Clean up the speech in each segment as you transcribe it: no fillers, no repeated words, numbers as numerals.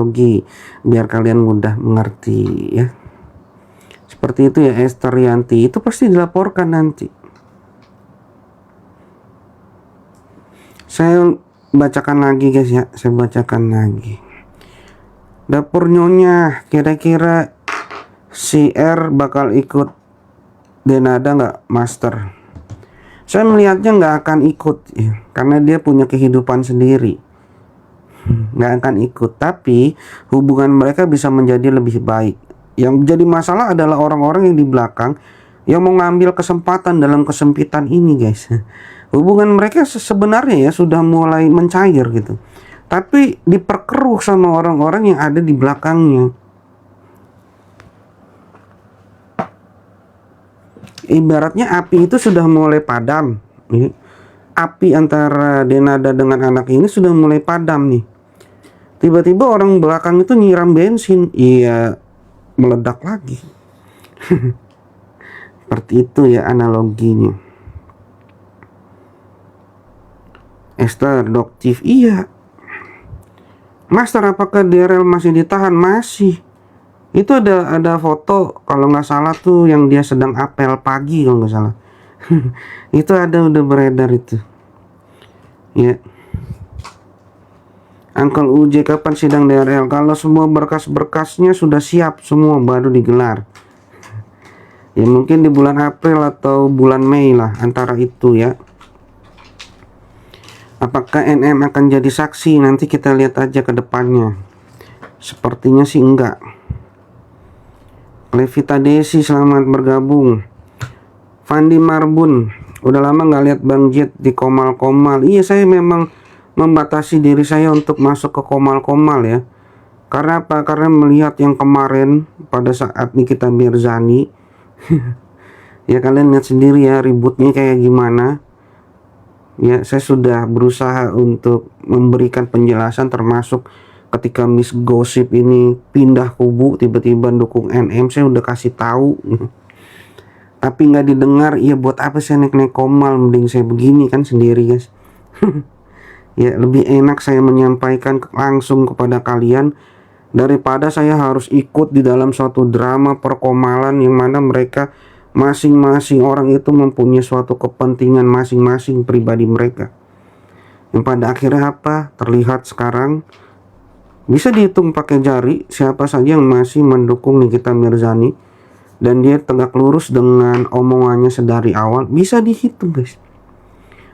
analogi biar kalian mudah mengerti ya. Seperti itu ya Esther Yanti, itu pasti dilaporkan nanti. Saya bacakan lagi guys ya, saya bacakan lagi. Dapur Nyonya, kira-kira si R bakal ikut Denada nggak Master? Saya melihatnya nggak akan ikut ya, karena dia punya kehidupan sendiri. Nggak akan ikut, tapi hubungan mereka bisa menjadi lebih baik. Yang jadi masalah adalah orang-orang yang di belakang yang mau ngambil kesempatan dalam kesempitan ini guys. Hubungan mereka sebenarnya ya sudah mulai mencair gitu, tapi diperkeruh sama orang-orang yang ada di belakangnya. Ibaratnya api itu sudah mulai padam ya. Api antara Denada dengan anak ini sudah mulai padam nih. Tiba-tiba orang belakang itu nyiram bensin, iya meledak lagi. Seperti itu ya analoginya. Esther adoptif, iya. Master, apakah DRL masih ditahan? Masih. Itu ada foto kalau nggak salah tuh yang dia sedang apel pagi kalau nggak salah. Itu udah beredar itu. Ya. Uncle UJ, kapan sidang DRL? Kalau semua berkas-berkasnya sudah siap semua baru digelar. Ya mungkin di bulan April atau bulan Mei lah, antara itu ya. Apakah NM akan jadi saksi? Nanti kita lihat aja ke depannya. Sepertinya sih enggak. Levita Desi, selamat bergabung. Fandi Marbun, udah lama nggak lihat Bang Jet di Komal-Komal. Iya, saya memang membatasi diri saya untuk masuk ke Komal-Komal ya. Karena apa? Karena melihat yang kemarin pada saat Nikita Mirzani. Ya kalian lihat sendiri ya ributnya kayak gimana. Ya, saya sudah berusaha untuk memberikan penjelasan, termasuk ketika Miss Gossip ini pindah kubu tiba-tiba dukung NM, saya udah kasih tahu. Tapi nggak didengar. Ya buat apa saya naik-naik Komal, mending saya begini kan sendiri guys. Ya lebih enak saya menyampaikan langsung kepada kalian daripada saya harus ikut di dalam suatu drama perkomalan yang mana mereka masing-masing orang itu mempunyai suatu kepentingan masing-masing pribadi mereka, yang pada akhirnya apa terlihat sekarang. Bisa dihitung pakai jari siapa saja yang masih mendukung Nikita Mirzani dan dia tegak lurus dengan omongannya sedari awal. Bisa dihitung guys.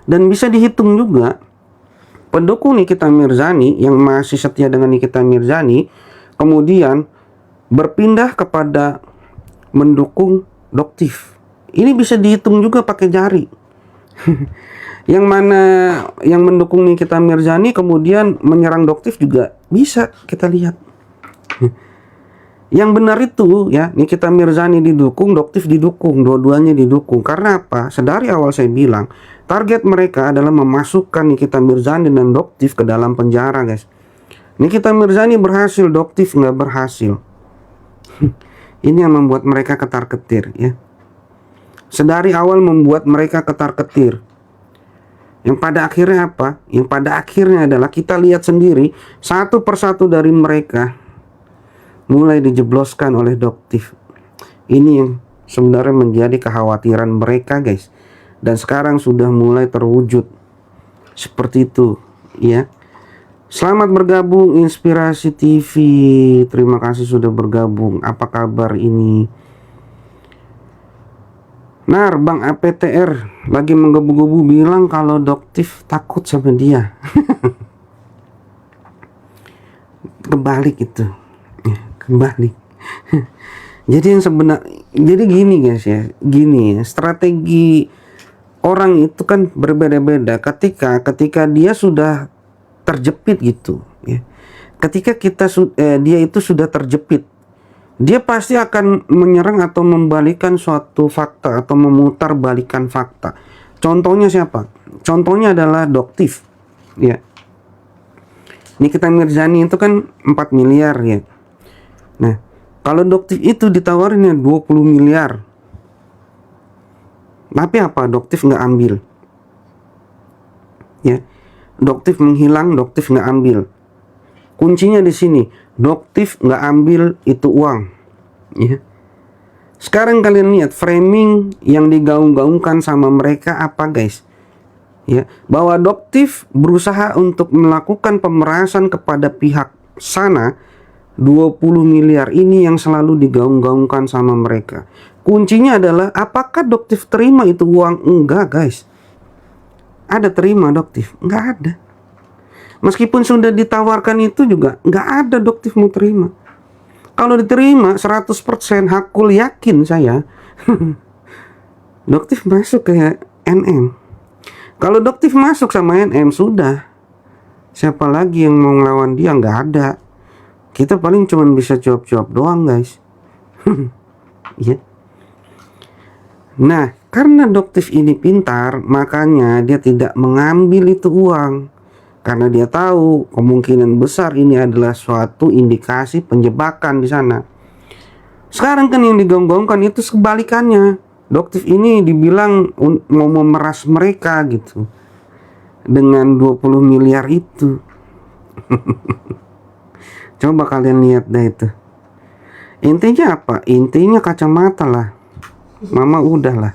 Dan bisa dihitung juga pendukung Nikita Mirzani yang masih setia dengan Nikita Mirzani kemudian berpindah kepada mendukung Doktif. Ini bisa dihitung juga pakai jari. Yang mana yang mendukung Nikita Mirzani kemudian menyerang Doktif juga bisa kita lihat. Yang benar itu ya, Nikita Mirzani didukung, Doktif didukung, dua-duanya didukung. Karena apa? Sedari awal saya bilang, target mereka adalah memasukkan Nikita Mirzani dan Doktif ke dalam penjara guys. Nikita Mirzani berhasil, Doktif nggak berhasil. Ini yang membuat mereka ketar-ketir ya. Sedari awal membuat mereka ketar-ketir. Yang pada akhirnya apa? Yang pada akhirnya adalah kita lihat sendiri satu persatu dari mereka mulai dijebloskan oleh Doktif. Ini yang sebenarnya menjadi kekhawatiran mereka guys. Dan sekarang sudah mulai terwujud. Seperti itu ya. Selamat bergabung Inspirasi TV. Terima kasih sudah bergabung. Apa kabar ini? Nar, Bang APTR lagi menggebu-gebu bilang kalau Doktif takut sama dia. Kebalik itu. Kebalik. Jadi yang jadi gini guys ya. Gini ya, strategi orang itu kan berbeda-beda ketika dia sudah terjepit gitu ya. Ketika dia itu sudah terjepit, dia pasti akan menyerang atau membalikan suatu fakta atau memutar balikan fakta. Contohnya siapa? Contohnya adalah Doktif ya. Nikita Mirzani itu kan 4 miliar ya. Nah, kalau Doktif itu ditawarinnya 20 miliar. Tapi apa? Doktif nggak ambil. Ya. Doktif menghilang, Doktif nggak ambil. Kuncinya di sini, Doktiv nggak ambil itu uang. Ya. Sekarang kalian lihat framing yang digaung-gaungkan sama mereka apa guys? Ya, bahwa Doktiv berusaha untuk melakukan pemerasan kepada pihak sana. 20 miliar ini yang selalu digaung-gaungkan sama mereka. Kuncinya adalah apakah Doktiv terima itu uang? Enggak guys. Ada terima Doktiv? Enggak ada. Meskipun sudah ditawarkan itu juga enggak ada Doktiv mau terima. Kalau diterima 100% hakul yakin saya Doktiv masuk ke NM. Kalau Doktiv masuk sama NM sudah. Siapa lagi yang mau ngelawan dia? Enggak ada. Kita paling cuma bisa jawab-jawab doang guys. Ya. Nah, karena Doktiv ini pintar, makanya dia tidak mengambil itu uang. Karena dia tahu kemungkinan besar ini adalah suatu indikasi penjebakan di sana. Sekarang kan yang digonggongkan itu sebalikannya. Doktiv ini dibilang mau memeras mereka gitu. Dengan 20 miliar itu. Coba kalian lihat deh itu. Intinya apa? Intinya kacamata lah. Mama udah lah.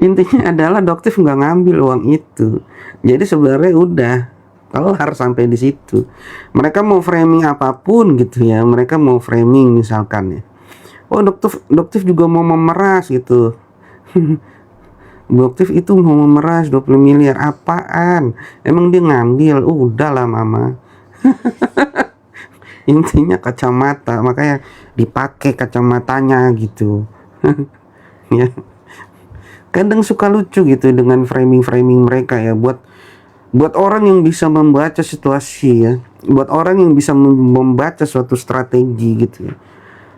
Intinya adalah Doktiv nggak ngambil uang itu. Jadi sebenarnya udah kelar sampai di situ. Mereka mau framing apapun gitu ya. Mereka mau framing misalkan ya. Oh Doktiv juga mau memeras gitu. Doktiv itu mau memeras 20 miliar apaan? Emang dia ngambil? Udahlah mama. Intinya kacamata, makanya dipakai kacamatanya gitu. Ya. Kadang suka lucu gitu dengan framing-framing mereka ya, buat orang yang bisa membaca situasi ya, buat orang yang bisa membaca suatu strategi gitu ya.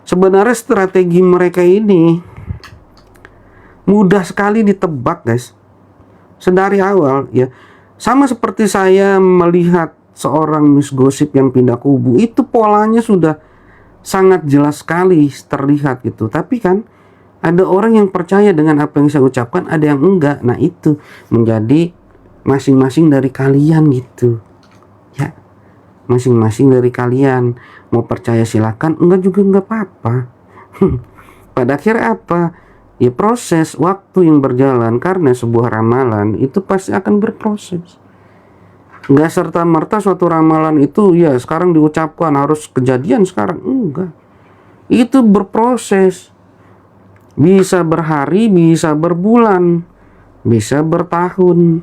Sebenarnya strategi mereka ini mudah sekali ditebak guys, sedari awal ya. Sama seperti saya melihat seorang Miss Gosip yang pindah kubu, itu polanya sudah sangat jelas sekali terlihat gitu. Tapi kan ada orang yang percaya dengan apa yang saya ucapkan, ada yang enggak. Nah itu menjadi masing-masing dari kalian gitu ya. Masing-masing dari kalian mau percaya silakan, enggak juga enggak apa-apa. Pada akhirnya apa? Ya proses waktu yang berjalan, karena sebuah ramalan itu pasti akan berproses. Nggak serta-merta suatu ramalan itu ya sekarang diucapkan harus kejadian sekarang. Enggak. Itu berproses. Bisa berhari, bisa berbulan, bisa bertahun.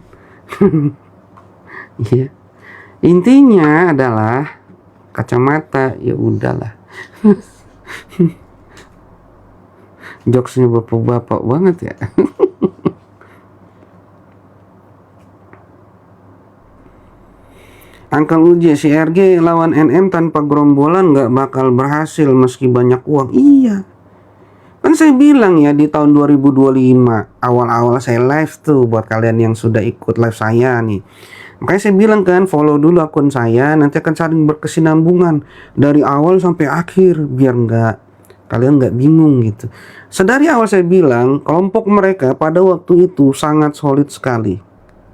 Ya. Intinya adalah kacamata, ya udahlah. Jokesnya bapak-bapak banget ya. Angkang Uji, si RG lawan NM tanpa gerombolan nggak bakal berhasil meski banyak uang. Iya. Kan saya bilang ya di tahun 2025 awal-awal saya live tuh, buat kalian yang sudah ikut live saya nih. Makanya saya bilang kan, follow dulu akun saya, nanti akan saling berkesinambungan dari awal sampai akhir biar kalian nggak bingung gitu. Sedari awal saya bilang kelompok mereka pada waktu itu sangat solid sekali.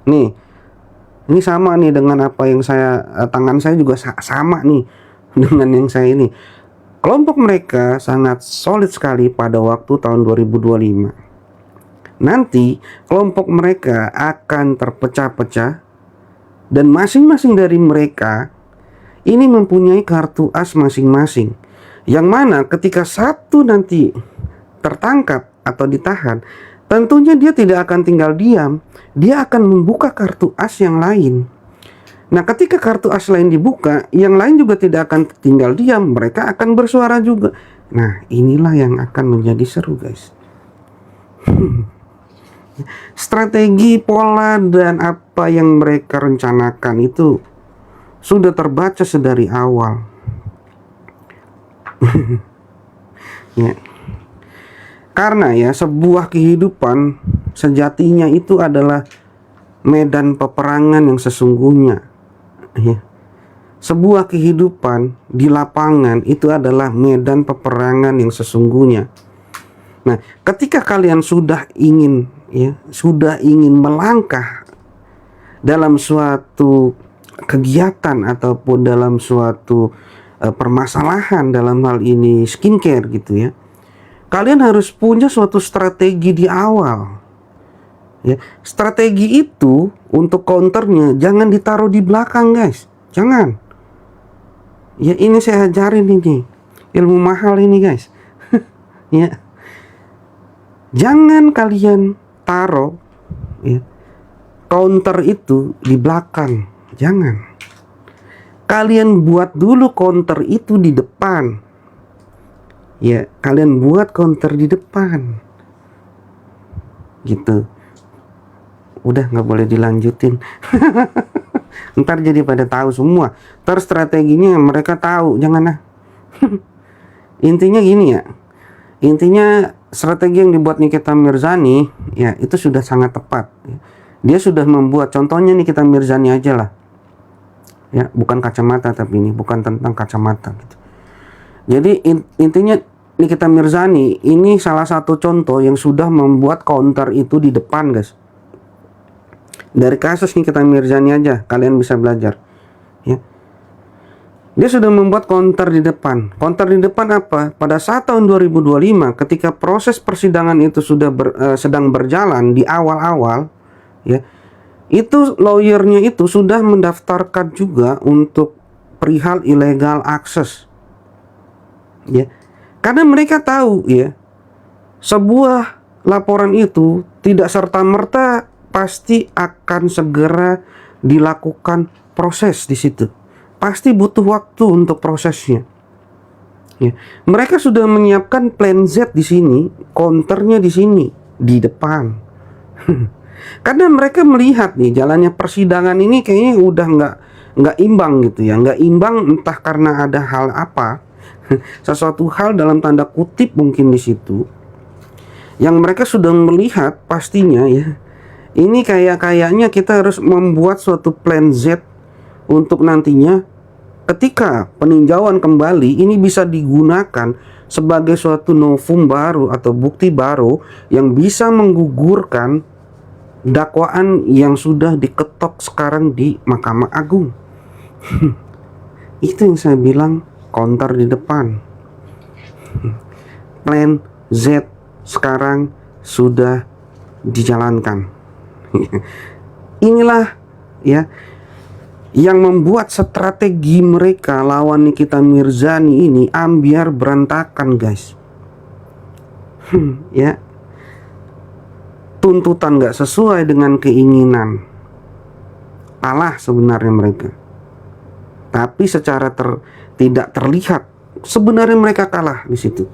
Nih, ini sama nih dengan apa yang saya, tangan saya juga sama nih dengan yang saya ini. Kelompok mereka sangat solid sekali pada waktu tahun 2025. Nanti kelompok mereka akan terpecah-pecah dan masing-masing dari mereka ini mempunyai kartu as masing-masing. Yang mana ketika satu nanti tertangkap atau ditahan, tentunya dia tidak akan tinggal diam. Dia akan membuka kartu as yang lain. Nah, ketika kartu as lain dibuka, yang lain juga tidak akan tinggal diam. Mereka akan bersuara juga. Nah, inilah yang akan menjadi seru, guys. Strategi, pola, dan apa yang mereka rencanakan itu sudah terbaca sedari awal. Ya. Karena ya sebuah kehidupan sejatinya itu adalah medan peperangan yang sesungguhnya. Ya. Sebuah kehidupan di lapangan itu adalah medan peperangan yang sesungguhnya. Nah, ketika kalian sudah ingin melangkah dalam suatu kegiatan ataupun dalam suatu permasalahan dalam hal ini skincare gitu ya, kalian harus punya suatu strategi di awal. Ya, strategi itu untuk counternya jangan ditaruh di belakang, guys. Jangan. Ya, ini saya ajarin ini. Ilmu mahal ini, guys. Ya. Jangan kalian taruh ya, counter itu di belakang. Jangan. Kalian buat dulu counter itu di depan. Ya, kalian buat counter di depan. Gitu. Udah nggak boleh dilanjutin. Ntar jadi pada tahu semua. Ntar strateginya mereka tahu. Jangan lah. Intinya gini ya. Intinya strategi yang dibuat Nikita Mirzani ya itu sudah sangat tepat. Dia sudah membuat, contohnya Nikita Mirzani aja lah. Ya, bukan kacamata tapi ini bukan tentang kacamata gitu. Jadi intinya Nikita Mirzani ini salah satu contoh yang sudah membuat counter itu di depan, guys. Dari kasus Nikita Mirzani aja kalian bisa belajar ya. Dia sudah membuat counter di depan. Counter di depan apa? Pada saat tahun 2025 ketika proses persidangan itu sudah sedang berjalan di awal-awal ya, itu lawyernya itu sudah mendaftarkan juga untuk perihal illegal access ya. Karena mereka tahu ya, sebuah laporan itu tidak serta-merta pasti akan segera dilakukan proses di situ. Pasti butuh waktu untuk prosesnya. Ya. Mereka sudah menyiapkan plan Z di sini, counternya di sini, di depan. Karena mereka melihat nih jalannya persidangan ini kayaknya udah nggak imbang gitu ya, nggak imbang entah karena ada hal apa, sesuatu hal dalam tanda kutip mungkin di situ, yang mereka sudah melihat pastinya ya. Ini kayaknya kita harus membuat suatu plan Z untuk nantinya ketika peninjauan kembali ini bisa digunakan sebagai suatu novum baru atau bukti baru yang bisa menggugurkan dakwaan yang sudah diketok sekarang di Mahkamah Agung. Itu yang saya bilang counter di depan. Plan Z sekarang sudah dijalankan. Inilah ya yang membuat strategi mereka lawan Nikita Mirzani ini ambiar berantakan, guys. Ya, tuntutan gak sesuai dengan keinginan, kalah sebenarnya mereka. Tapi secara tidak terlihat sebenarnya mereka kalah di situ.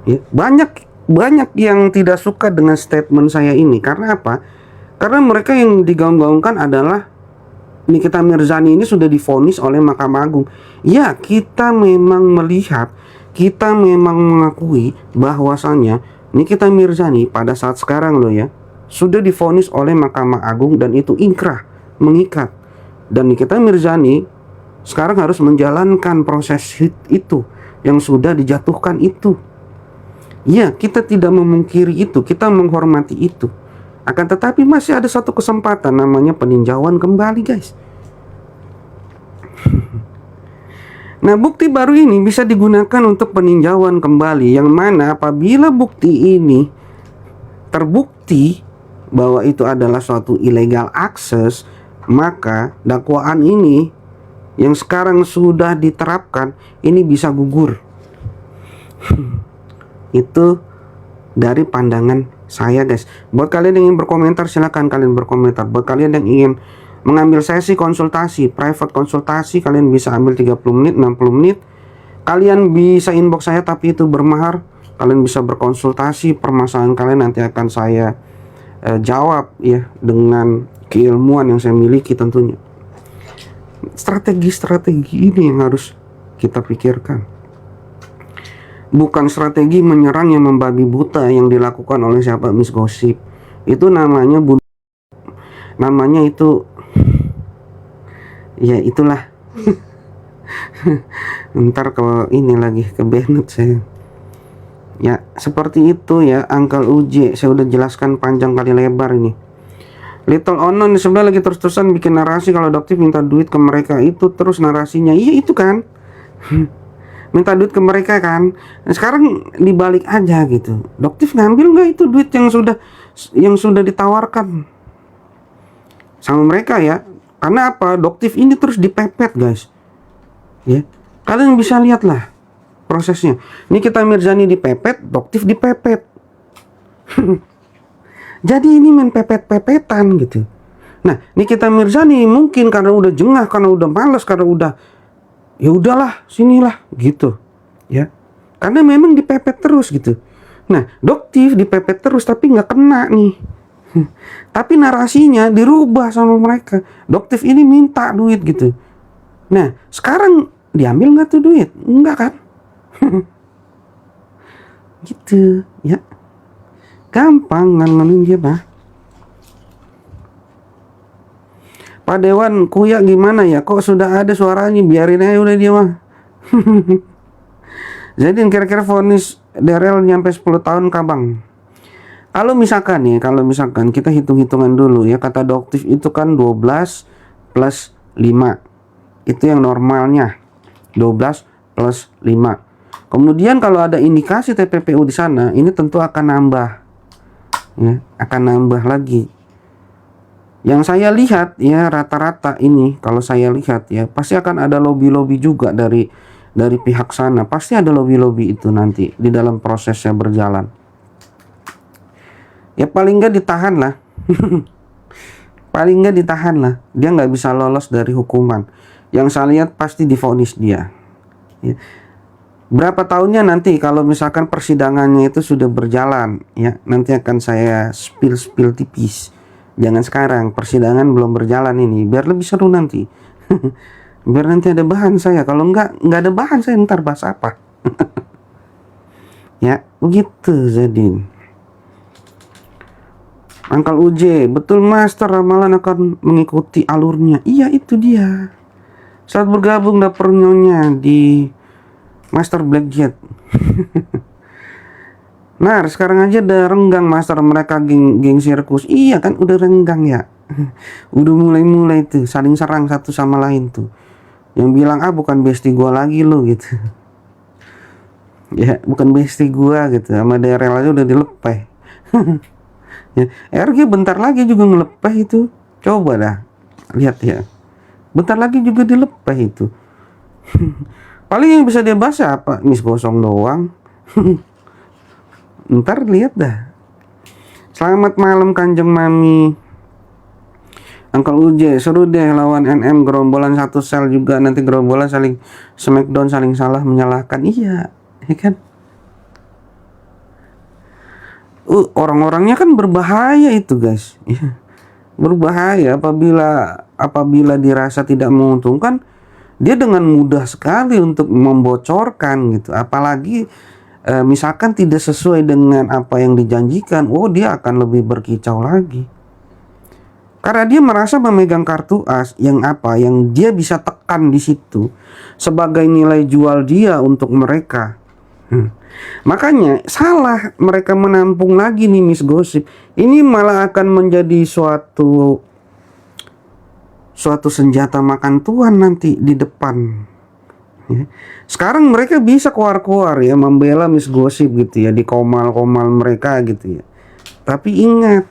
Ya, banyak yang tidak suka dengan statement saya ini. Karena apa? Karena mereka yang digaung-gaungkan adalah Nikita Mirzani ini sudah divonis oleh Mahkamah Agung. Ya, kita memang melihat, kita memang mengakui bahwasannya Nikita Mirzani pada saat sekarang loh ya, sudah divonis oleh Mahkamah Agung dan itu ingkrah, mengikat. Dan Nikita Mirzani sekarang harus menjalankan proses itu yang sudah dijatuhkan itu. Ya, kita tidak memungkiri itu, kita menghormati itu. Akan tetapi masih ada satu kesempatan namanya peninjauan kembali, guys. Nah, bukti baru ini bisa digunakan untuk peninjauan kembali, yang mana apabila bukti ini terbukti bahwa itu adalah suatu illegal access, maka dakwaan ini yang sekarang sudah diterapkan ini bisa gugur. Itu dari pandangan saya, guys. Buat kalian yang ingin berkomentar, silakan kalian berkomentar. Buat kalian yang ingin mengambil sesi konsultasi, private konsultasi, kalian bisa ambil 30 menit, 60 menit. Kalian bisa inbox saya tapi itu bermahar. Kalian bisa berkonsultasi, permasalahan kalian nanti akan saya jawab ya dengan keilmuan yang saya miliki tentunya. Strategi-strategi ini yang harus kita pikirkan. Bukan strategi menyerang yang membabi buta yang dilakukan oleh siapa Miss Gosip. Itu namanya namanya itu ya itulah. Ntar ke ini lagi ke Bennett saya. Ya seperti itu ya, Uncle Uji. Saya udah jelaskan panjang kali lebar ini. Little Unknown sebenarnya lagi terus-terusan bikin narasi kalau Doktif minta duit ke mereka, itu terus narasinya. Iya itu kan. Minta duit ke mereka kan. Nah, sekarang dibalik aja gitu. Doktif ngambil nggak itu duit yang sudah ditawarkan sama mereka ya? Karena apa? Doktif ini terus dipepet guys. Ya, kalian bisa lihat lah prosesnya. Nikita Mirzani dipepet, Doktif dipepet. Jadi ini main pepet-pepetan gitu. Nah, Nikita Mirzani mungkin karena udah jengah, karena udah malas, karena udah ya udahlah, sinilah gitu. Ya. Karena memang dipepet terus gitu. Nah, Doktif dipepet terus tapi nggak kena nih. Tapi narasinya dirubah sama mereka. Doktif ini minta duit gitu. Nah, sekarang diambil nggak tuh duit? Enggak kan? Gitu, ya. Gampang ngandelin dia mah. Pak Dewan Kuya gimana ya? Kok sudah ada suaranya? Biarin aja udah dia mah. Jadi kira-kira vonis Daryl nyampe 10 tahun kabang. Kalau misalkan kita hitung-hitungan dulu ya, kata Doktif itu kan 12 plus 5. Itu yang normalnya. 12 plus 5. Kemudian kalau ada indikasi TPPU di sana, ini tentu akan nambah. Ya, akan nambah lagi. Yang saya lihat ya rata-rata ini kalau saya lihat ya pasti akan ada lobby-lobby juga dari pihak sana. Pasti ada lobby-lobby itu nanti di dalam prosesnya berjalan. Ya paling nggak ditahan lah. Paling nggak ditahan lah. Dia nggak bisa lolos dari hukuman. Yang saya lihat pasti divonis dia. Ya. Berapa tahunnya nanti kalau misalkan persidangannya itu sudah berjalan ya, nanti akan saya spill tipis. Jangan sekarang, persidangan belum berjalan ini, biar lebih seru nanti. Biar nanti ada bahan saya. Kalau nggak ada bahan saya ntar bahas apa. Ya begitu Zadin. Angkal UJ, betul Master, ramalan akan mengikuti alurnya. Iya itu dia. Saat bergabung dapur nyonya di Master Blackjet. Nah sekarang aja udah renggang Master, mereka geng sirkus. Iya kan udah renggang ya. Udah mulai tuh saling serang satu sama lain tuh. Yang bilang bukan bestie gua lagi lo gitu. Ya bukan bestie gua gitu. Sama Daryl aja udah dilepeh. Ya, RG bentar lagi juga ngelepeh itu. Coba dah lihat ya. Bentar lagi juga dilepeh itu. Paling yang bisa dia bahas apa? Miss Gosong doang. Ntar lihat dah. Selamat malam Kanjeng Mami. Uncle UJ, seru deh lawan NM, gerombolan satu sel juga, nanti gerombolan saling smackdown, saling salah menyalahkan. Iya, ya kan? Orang-orangnya kan berbahaya itu guys. Berbahaya apabila dirasa tidak menguntungkan. Dia dengan mudah sekali untuk membocorkan gitu. Apalagi misalkan tidak sesuai dengan apa yang dijanjikan, dia akan lebih berkicau lagi. Karena dia merasa memegang kartu as yang dia bisa tekan di situ sebagai nilai jual dia untuk mereka. Makanya salah mereka menampung lagi nih Miss Gosip. Ini malah akan menjadi suatu senjata makan tuan nanti di depan. Ya. Sekarang mereka bisa keluar ya membela Miss Gosip gitu ya di komal-komal mereka gitu ya. Tapi ingat,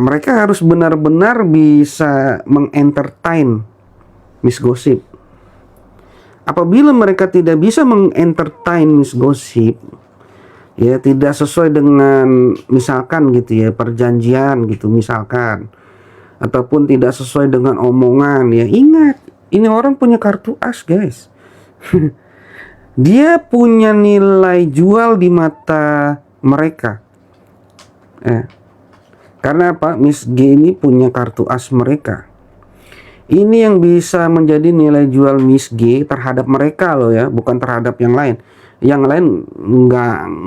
mereka harus benar-benar bisa mengentertain Miss Gosip. Apabila mereka tidak bisa mengentertain Miss Gosip, ya tidak sesuai dengan misalkan gitu ya perjanjian gitu misalkan, ataupun tidak sesuai dengan omongan ya, ingat ini orang punya kartu as guys. Dia punya nilai jual di mata mereka karena apa? Miss G ini punya kartu as mereka. Ini yang bisa menjadi nilai jual Miss G terhadap mereka loh ya, bukan terhadap yang lain. Yang lain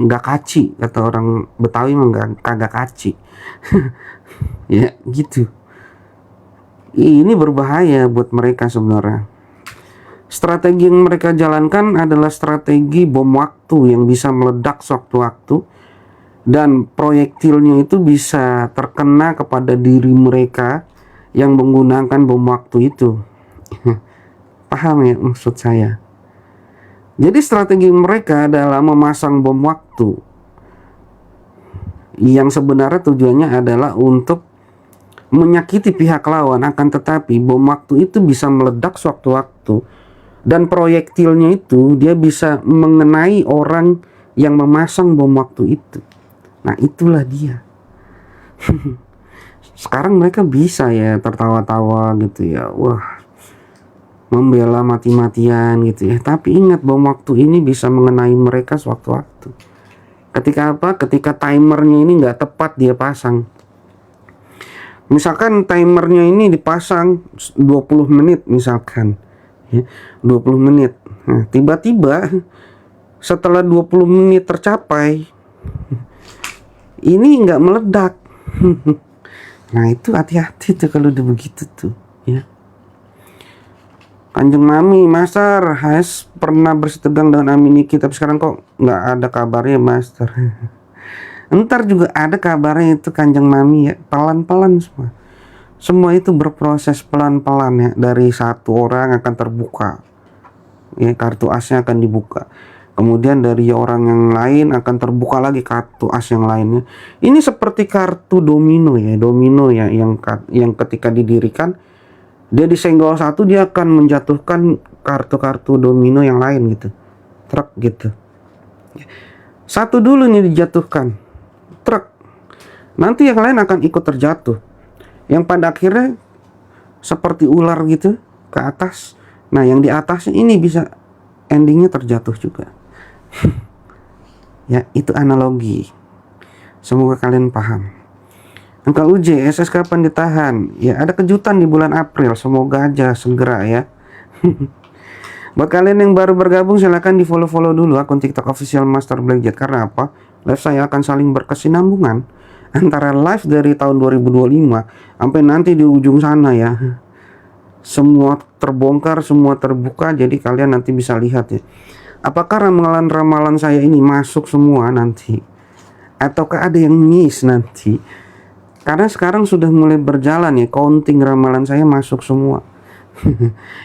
nggak kaci, kata orang Betawi mah kagak kaci. Ya gitu. Ini berbahaya buat mereka sebenarnya. Strategi yang mereka jalankan adalah strategi bom waktu yang bisa meledak sewaktu-waktu dan proyektilnya itu bisa terkena kepada diri mereka yang menggunakan bom waktu itu. Paham ya maksud saya? Jadi strategi mereka adalah memasang bom waktu yang sebenarnya tujuannya adalah untuk menyakiti pihak lawan, akan tetapi bom waktu itu bisa meledak sewaktu-waktu dan proyektilnya itu dia bisa mengenai orang yang memasang bom waktu itu. Nah, itulah dia. Sekarang mereka bisa ya tertawa-tawa gitu ya, wah, membela mati-matian gitu ya. Tapi ingat, bom waktu ini bisa mengenai mereka sewaktu-waktu. Ketika apa? Ketika timernya ini nggak tepat dia pasang. Misalkan timernya ini dipasang 20 menit misalkan ya, 20 menit. Nah, tiba-tiba setelah 20 menit tercapai ini nggak meledak. Nah, itu hati-hati tuh kalau udah begitu tuh ya. Kanjeng Mami, Master Has pernah bersitegang dengan Aminiki, tapi sekarang kok nggak ada kabarnya, Master. Ntar juga ada kabarnya itu, Kanjeng Mami ya. Pelan-pelan semua. Semua itu berproses pelan-pelan ya. Dari satu orang akan terbuka ya, kartu asnya akan dibuka. Kemudian dari orang yang lain akan terbuka lagi kartu as yang lainnya. Ini seperti kartu domino ya, yang ketika didirikan dia disenggol satu, dia akan menjatuhkan kartu-kartu domino yang lain gitu. Truk gitu. Satu dulu nih dijatuhkan, truk. Nanti yang lain akan ikut terjatuh. Yang pada akhirnya seperti ular gitu ke atas. Nah, yang di atasnya ini bisa endingnya terjatuh juga. Ya, itu analogi. Semoga kalian paham. Angka UJ, SS kapan ditahan? Ya, ada kejutan di bulan April. Semoga aja segera ya. Buat kalian yang baru bergabung, silahkan di follow dulu akun TikTok official Master Blackjet. Karena apa? Live saya akan saling berkesinambungan antara live dari tahun 2025 sampai nanti di ujung sana ya. Semua terbongkar, semua terbuka. Jadi kalian nanti bisa lihat ya, apakah ramalan-ramalan saya ini masuk semua nanti, ataukah ada yang miss nanti. Karena sekarang sudah mulai berjalan ya, counting ramalan saya masuk semua.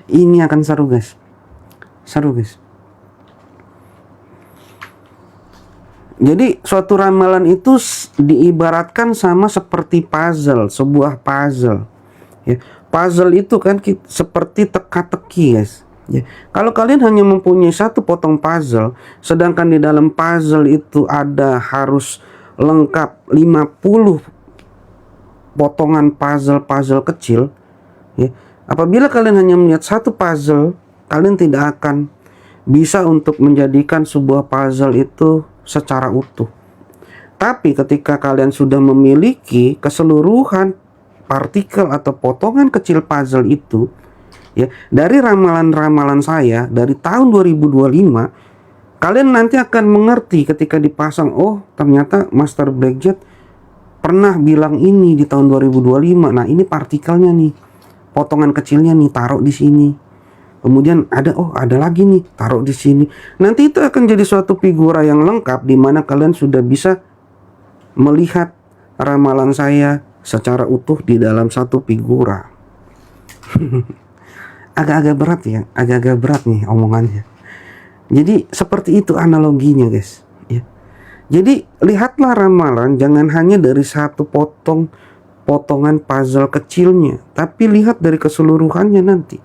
Ini akan seru guys. Seru guys. Jadi suatu ramalan itu diibaratkan sama seperti puzzle, sebuah puzzle ya. Puzzle itu kan seperti teka-teki guys ya. Kalau kalian hanya mempunyai satu potong puzzle, sedangkan di dalam puzzle itu ada harus lengkap 50 potongan puzzle kecil ya. Apabila kalian hanya melihat satu puzzle, kalian tidak akan bisa untuk menjadikan sebuah puzzle itu secara utuh. Tapi ketika kalian sudah memiliki keseluruhan partikel atau potongan kecil puzzle itu ya, dari ramalan-ramalan saya dari tahun 2025, kalian nanti akan mengerti ketika dipasang, oh ternyata Master Blackjet pernah bilang ini di tahun 2025. Nah, ini partikelnya nih, potongan kecilnya nih, taruh di sini. Kemudian ada lagi nih, taruh di sini. Nanti itu akan jadi suatu figura yang lengkap di mana kalian sudah bisa melihat ramalan saya secara utuh di dalam satu figura. Agak-agak berat ya, agak-agak berat nih omongannya. Jadi seperti itu analoginya guys ya. Jadi lihatlah ramalan jangan hanya dari satu potongan puzzle kecilnya, tapi lihat dari keseluruhannya nanti.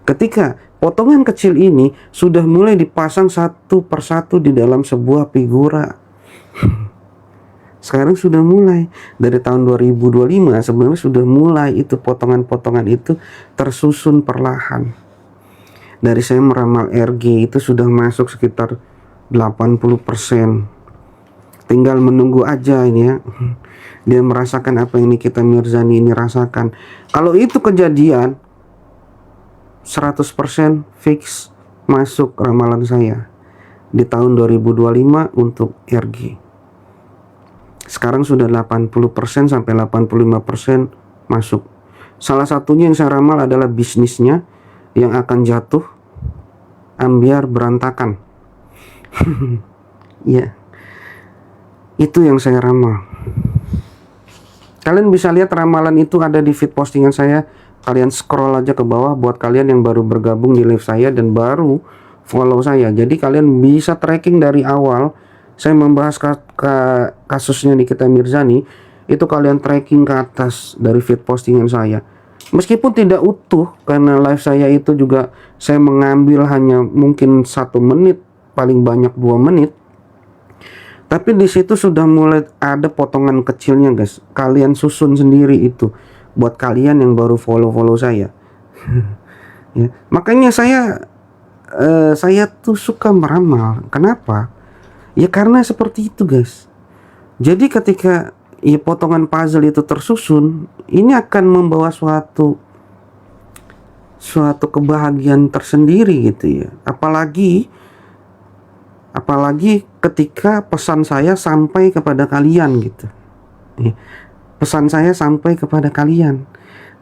Ketika potongan kecil ini sudah mulai dipasang satu persatu di dalam sebuah figura. Sekarang sudah mulai dari tahun 2025 sebenarnya sudah mulai itu potongan-potongan itu tersusun perlahan. Dari saya meramal RG itu sudah masuk sekitar 80%. Tinggal menunggu aja ini ya. Dia merasakan apa yang Nikita Mirzani ini rasakan. Kalau itu kejadian 100% fix masuk ramalan saya di tahun 2025 untuk RG. Sekarang sudah 80% sampai 85% masuk. Salah satunya yang saya ramal adalah bisnisnya yang akan jatuh ambiar berantakan. Ya. Itu yang saya ramal. Kalian bisa lihat ramalan itu ada di feed postingan saya. Kalian scroll aja ke bawah buat kalian yang baru bergabung di live saya dan baru follow saya. Jadi kalian bisa tracking dari awal saya membahas kasusnya Nikita Mirzani, itu kalian tracking ke atas dari feed postingan saya. Meskipun tidak utuh, karena live saya itu juga saya mengambil hanya mungkin 1 menit, paling banyak 2 menit. Tapi di situ sudah mulai ada potongan kecilnya guys. Kalian susun sendiri itu buat kalian yang baru follow saya. Ya, makanya saya tuh suka meramal. Kenapa? Ya karena seperti itu guys. Jadi ketika ya potongan puzzle itu tersusun, ini akan membawa suatu kebahagiaan tersendiri gitu ya. Apalagi ketika pesan saya sampai kepada kalian gitu. Pesan saya sampai kepada kalian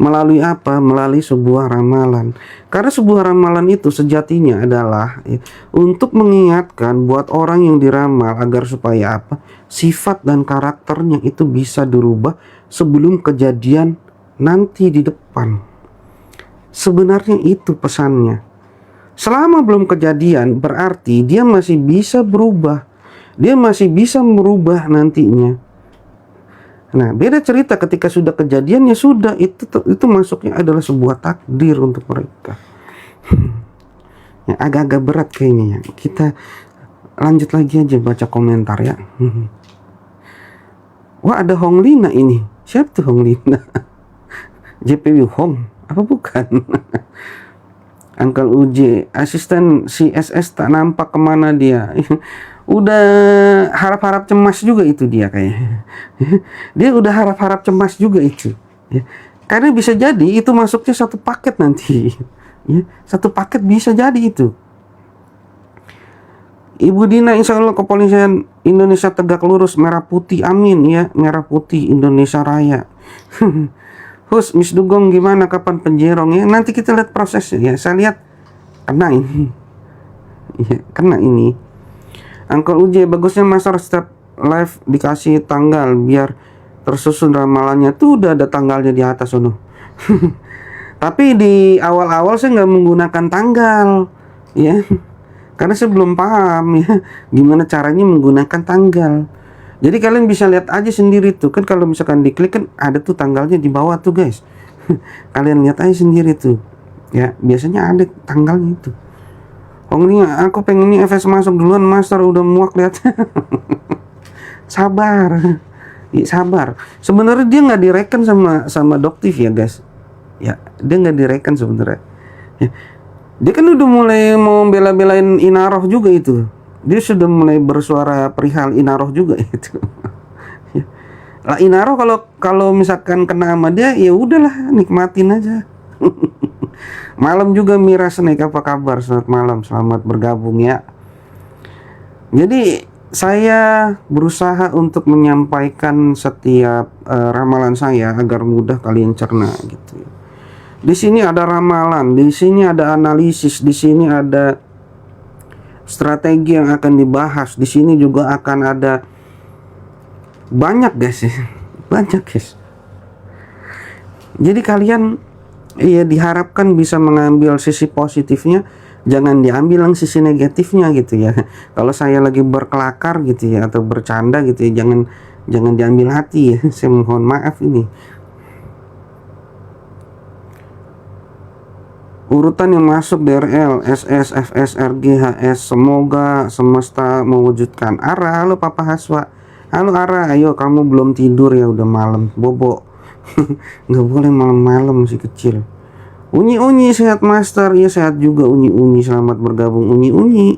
melalui apa? Melalui sebuah ramalan. Karena sebuah ramalan itu sejatinya adalah untuk mengingatkan buat orang yang diramal agar supaya apa? Sifat dan karakternya itu bisa dirubah sebelum kejadian nanti di depan. Sebenarnya itu pesannya. Selama belum kejadian berarti dia masih bisa berubah. Dia masih bisa merubah nantinya. Nah, beda cerita ketika sudah kejadian, ya sudah, itu masuknya adalah sebuah takdir untuk mereka. Ya, agak-agak berat kayaknya ya. Kita lanjut lagi aja baca komentar ya. Wah, ada Hong Lina ini. Siapa tuh Hong Lina? JPW Hong apa bukan? Uncle UJ, asisten CSS tak nampak kemana dia. Udah harap-harap cemas juga itu dia kayaknya. Dia udah harap-harap cemas juga itu. Ya. Karena bisa jadi itu masuknya satu paket nanti. Ya, satu paket bisa jadi itu. Ibu Dina, insya Allah kepolisian Indonesia tegak lurus, merah putih, amin ya, merah putih Indonesia Raya. Hus, Miss Dugong gimana, kapan penjerong ya? Nanti kita lihat prosesnya ya. Saya lihat kena ini. Ya, kena ini. Uncle UJ, bagusnya Master setiap live dikasih tanggal biar tersusun ramalannya. Tuh udah ada tanggalnya di atas sono. Tapi di awal-awal saya nggak menggunakan tanggal, ya, karena saya belum paham ya gimana caranya menggunakan tanggal. Jadi kalian bisa lihat aja sendiri tuh kan, kalau misalkan diklik kan ada tuh tanggalnya di bawah tuh guys. Kalian lihat aja sendiri tuh, ya biasanya ada tanggalnya itu. Oh ini aku pengennya FS masuk duluan, Master udah muak lihat. Sabar, ya, sabar. Sebenarnya dia nggak direken sama Doktif ya guys. Ya dia nggak direken sebenarnya. Ya. Dia kan udah mulai mau bela-belain Inaroh juga itu. Dia sudah mulai bersuara perihal Inaroh juga itu. Ya. Lah Inaroh kalau misalkan kena sama dia ya udahlah, nikmatin aja. Malam juga Mira Snake, apa kabar? Selamat malam, selamat bergabung ya. Jadi saya berusaha untuk menyampaikan setiap ramalan saya agar mudah kalian cerna gitu. Di sini ada ramalan, di sini ada analisis, di sini ada strategi yang akan dibahas, di sini juga akan ada banyak guys ya. Banyak guys. Jadi kalian ya diharapkan bisa mengambil sisi positifnya, jangan diambil yang sisi negatifnya gitu ya. Kalau saya lagi berkelakar gitu ya atau bercanda gitu ya, jangan diambil hati ya. Saya mohon maaf ini. Urutan yang masuk DRL, SS, FS, RG, HS, semoga semesta mewujudkan. Ara, halo Papa Haswa. Halo Ara, ayo kamu belum tidur ya, udah malam. Bobo. Nggak boleh malam-malam masih kecil. Unyi sehat Master, ya sehat juga Unyi, selamat bergabung Unyi.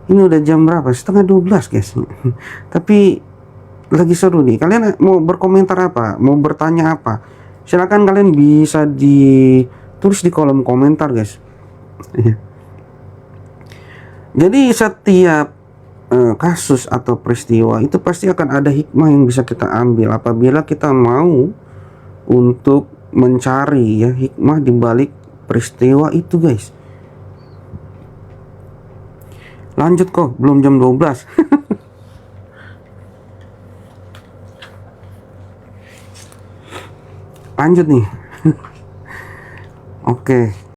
Ini udah jam berapa? Setengah 12 guys. Tapi lagi seru nih. Kalian mau berkomentar apa? Mau bertanya apa? Silakan kalian bisa ditulis di kolom komentar guys. Jadi setiap kasus atau peristiwa itu pasti akan ada hikmah yang bisa kita ambil apabila kita mau untuk mencari ya hikmah di balik peristiwa itu guys. Lanjut kok, belum jam 12. lanjut nih. Oke.